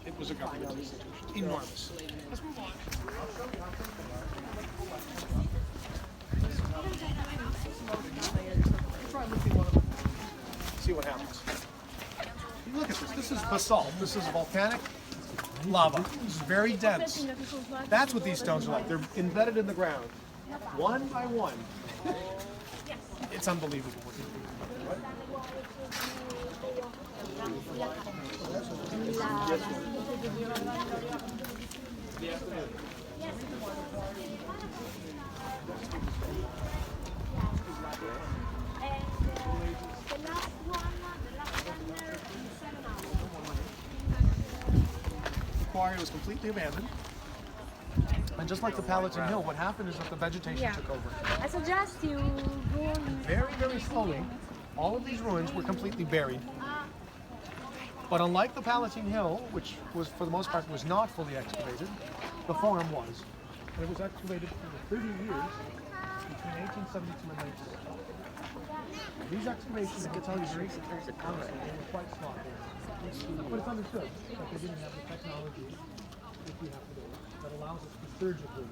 It was a government institution. Enormous. Let's move on. Try lifting one of them. See what happens. You look at this. This is basalt. This is volcanic lava. This is very dense. That's what these stones are like. They're embedded in the ground, one by one. It's unbelievable what these things are. The quarry was completely abandoned. And just like the Palatine Hill, what happened is that the vegetation took over. I suggest you go. Very, very slowly, all of these ruins were completely buried. But unlike the Palatine Hill, which was for the most part was not fully excavated, the Forum was. And it was excavated for 30 years between 1872 and 1900. These excavations, I can tell you very honestly, they were quite sloppy. But it's understood that they didn't have the technology that we have today that allows us to surgically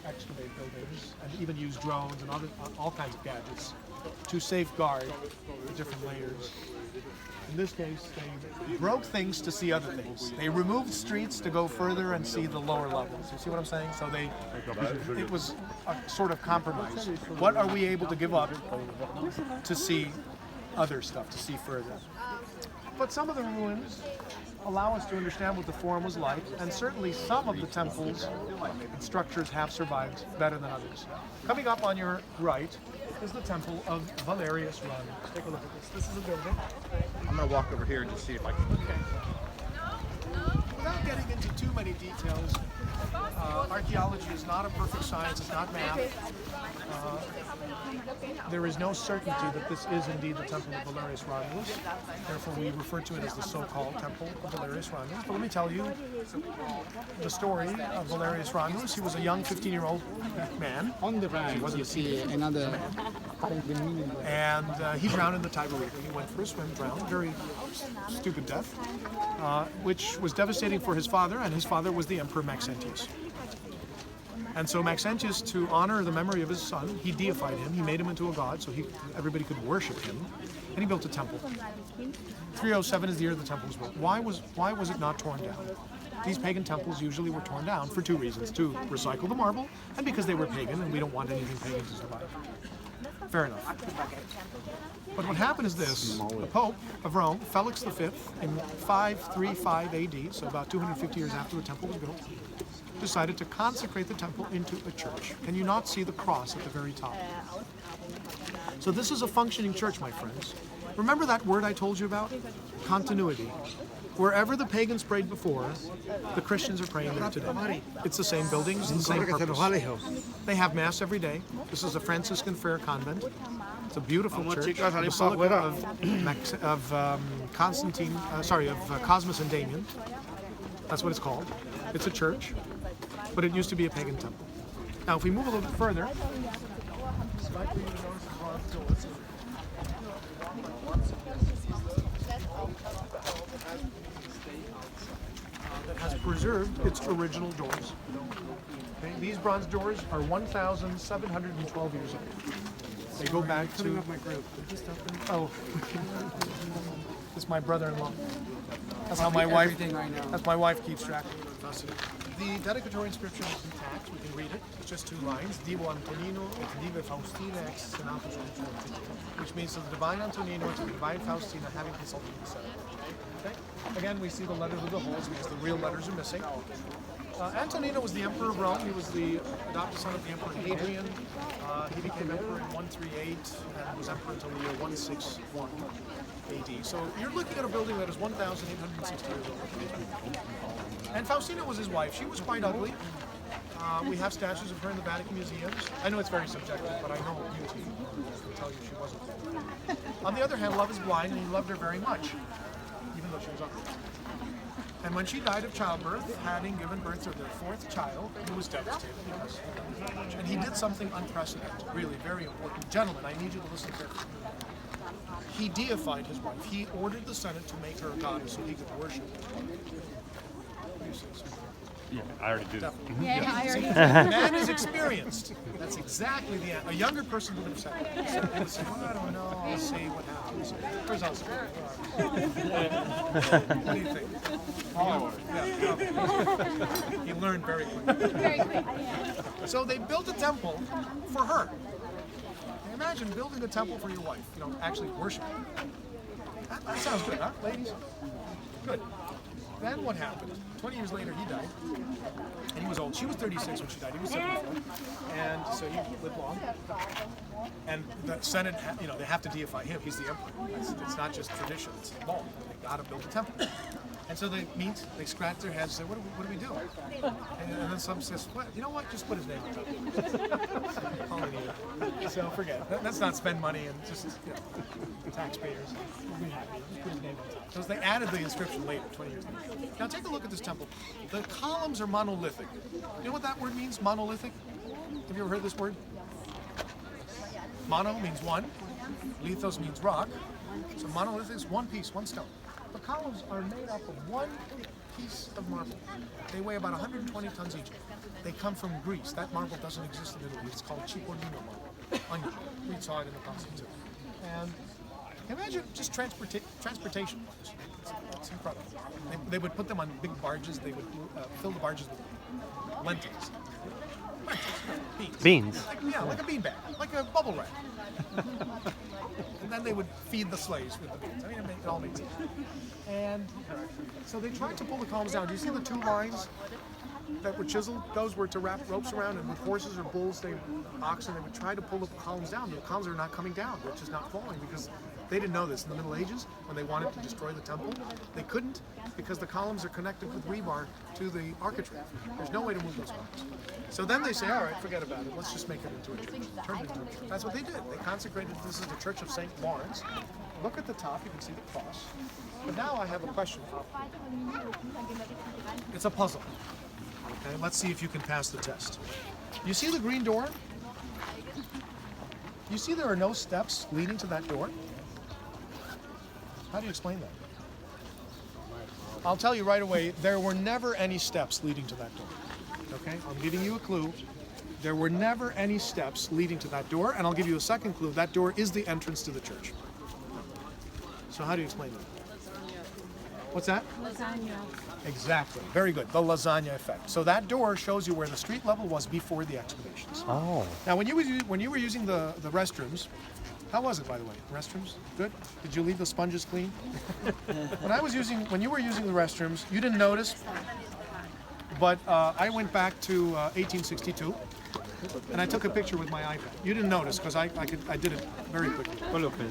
excavate buildings and even use drones and all kinds of gadgets to safeguard the different layers. In this case, they broke things to see other things. They removed streets to go further and see the lower levels. You see what I'm saying? So it was a sort of compromise. What are we able to give up to see other stuff, to see further? But some of the ruins allow us to understand what the Forum was like, and certainly some of the temples and structures have survived better than others. Coming up on your right is the Temple of Valerius Rhodius. Take a look at this. This is a building. I'm going to walk over here and just see if I can. Without getting into too many details, archaeology is not a perfect science, it's not math. There is no certainty that this is indeed the Temple of Valerius Rhodius. Therefore, we refer to it as the so-called Temple of Valerius Rhodius. But let me tell you the story of Valerius Rhodius. He was a young 15-year-old man. On the right, you see another. And he drowned in the Tiber River. He went for a swim, drowned, very stupid death, which was devastating for his father, and his father was the Emperor Maxentius. And so Maxentius, to honor the memory of his son, he deified him. He made him into a god so everybody could worship him. And he built a temple. 307 is the year the temple was built. Why was it not torn down? These pagan temples usually were torn down for two reasons: to recycle the marble, and because they were pagan, and we don't want anything pagan to survive. Fair enough. But what happened is this: the Pope of Rome, Felix V, in 535 AD, so about 250 years after the temple was built, decided to consecrate the temple into a church. Can you not see the cross at the very top? So this is a functioning church, my friends. Remember that word I told you about? Continuity. Wherever the pagans prayed before, the Christians are praying there today. It's the same buildings, the same purpose. They have Mass every day. This is a Franciscan Friar convent. It's a beautiful church. The Basilica of Cosmas and Damian. That's what it's called. It's a church, but it used to be a pagan temple. Now, if we move a little bit further, that has preserved its original doors. Okay? These bronze doors are 1,712 years old. They go back to my group. Oh, it's my brother-in-law. That's how my wife. That's my wife keeps track of it. The dedicatory inscription is intact. We can read it. It's just two lines: Divo Antonino et Diva Faustina ex senatus consultit, which means to the divine Antonino, to the divine Faustina, having consulted the Senate. Okay. Again, we see the letters with the holes because the real letters are missing. Antonino was the emperor of Rome. He was the adopted son of the Emperor Hadrian. He became emperor in 138 and was emperor until the year 161 AD. So you're looking at a building that is 1,860 years old. And Faustina was his wife. She was quite ugly. We have statues of her in the Vatican museums. I know it's very subjective, but I know beauty will tell you she wasn't. On the other hand, love is blind, and he loved her very much, even though she was ugly. And when she died of childbirth, having given birth to their fourth child, he was devastated because he loved her much. And he did something unprecedented, really very important. Gentlemen, I need you to listen carefully. He deified his wife. He ordered the Senate to make her a goddess so he could worship her. What do you say, sir? Yeah, I already do. Definitely. Yeah, I already The man is experienced. That's exactly the answer. A younger person would have said, they would say, well, I don't know, I'll see what happens. Where's Oscar? What do you think? Oh, yeah. He learned very quickly. very quick. So they built a temple for her. Imagine building a temple for your wife, actually worship. That sounds good, huh, ladies? Good. Then what happened? 20 years later, he died. And he was old. She was 36 when she died. He was 74. And so he lived long. And the Senate, they have to deify him. He's the emperor. It's not just tradition. It's law. They got to build a temple. And so they meet, they scratch their heads, say, what do we do? And then some says, well, you know what? Just put his name on top. All we need. So forget it. Let's not spend money and just, taxpayers. We'll be happy. Just put his name on top. So they added the inscription later, 20 years later. Now take a look at this temple. The columns are monolithic. You know what that word means, monolithic? Have you ever heard this word? Mono means one. Lithos means rock. So monolithic is one piece, one stone. The columns are made up of one piece of marble. They weigh about 120 tons each. They come from Greece. That marble doesn't exist in Italy. It's called Cipollino marble. Onion. We saw it in the Colosseum too. And imagine just transportation wise. It's incredible. They would put them on big barges. They would fill the barges with lentils. Beans. Like a bean bag, like a bubble wrap. And then they would feed the slaves with the beans. I mean, it all made sense. And so they tried to pull the columns down. Do you see the two lines that were chiseled? Those were to wrap ropes around, and with horses or bulls, oxen, they would try to pull the columns down. The columns are not coming down. They're just not falling because they didn't know this. In the Middle Ages, when they wanted to destroy the temple, they couldn't because the columns are connected with rebar to the architrave. There's no way to move those columns. So then they say, all right, forget about it. Let's just make it into a church. Turn it into a church. That's what they did. They consecrated, this is the Church of St. Lawrence. Look at the top, you can see the cross. But now I have a question for you. It's a puzzle. Okay, let's see if you can pass the test. You see the green door? You see there are no steps leading to that door? How do you explain that? I'll tell you right away, there were never any steps leading to that door. Okay, I'm giving you a clue. There were never any steps leading to that door, and I'll give you a second clue. That door is the entrance to the church. So how do you explain that? What's that? Lasagna. Exactly. Very good. The lasagna effect. So that door shows you where the street level was before the excavations. Oh. Now, when you were using the restrooms, how was it, by the way? Restrooms? Good? Did you leave the sponges clean? When you were using the restrooms, you didn't notice, but I went back to 1862, and I took a picture with my iPad. You didn't notice because I did it very quickly.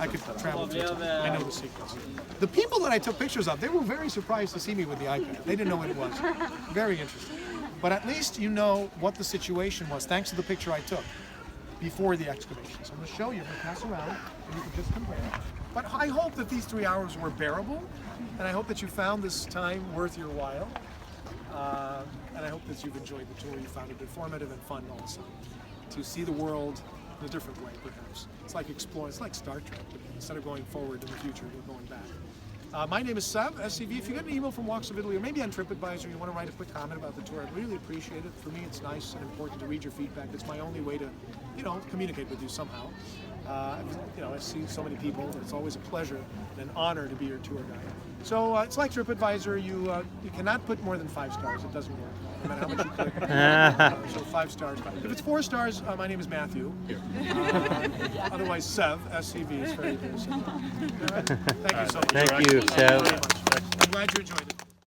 I could travel through time. I know the secrets. The people that I took pictures of, they were very surprised to see me with the iPad. They didn't know what it was. Very interesting. But at least you know what the situation was, thanks to the picture I took before the excavations. I'm going to show you. I'm going to pass around, and you can just compare. But I hope that these 3 hours were bearable, and I hope that you found this time worth your while. And I hope that you've enjoyed the tour. You found it informative and fun also. To see the world in a different way, perhaps. It's like exploring. It's like Star Trek. But instead of going forward in the future, we're going back. My name is Sev, SCV. If you get an email from Walks of Italy, or maybe on TripAdvisor, you want to write a quick comment about the tour, I'd really appreciate it. For me, it's nice and important to read your feedback. It's my only way to, communicate with you somehow. I see so many people. It's always a pleasure and an honor to be your tour guide. So it's like TripAdvisor. You cannot put more than 5 stars. It doesn't work. No matter how much you click. So 5 stars. If it's 4 stars, my name is Matthew. Otherwise, Sev, SCV is very, very simple. All right? Thank you so much. Thank you, Sev. I'm glad you enjoyed it.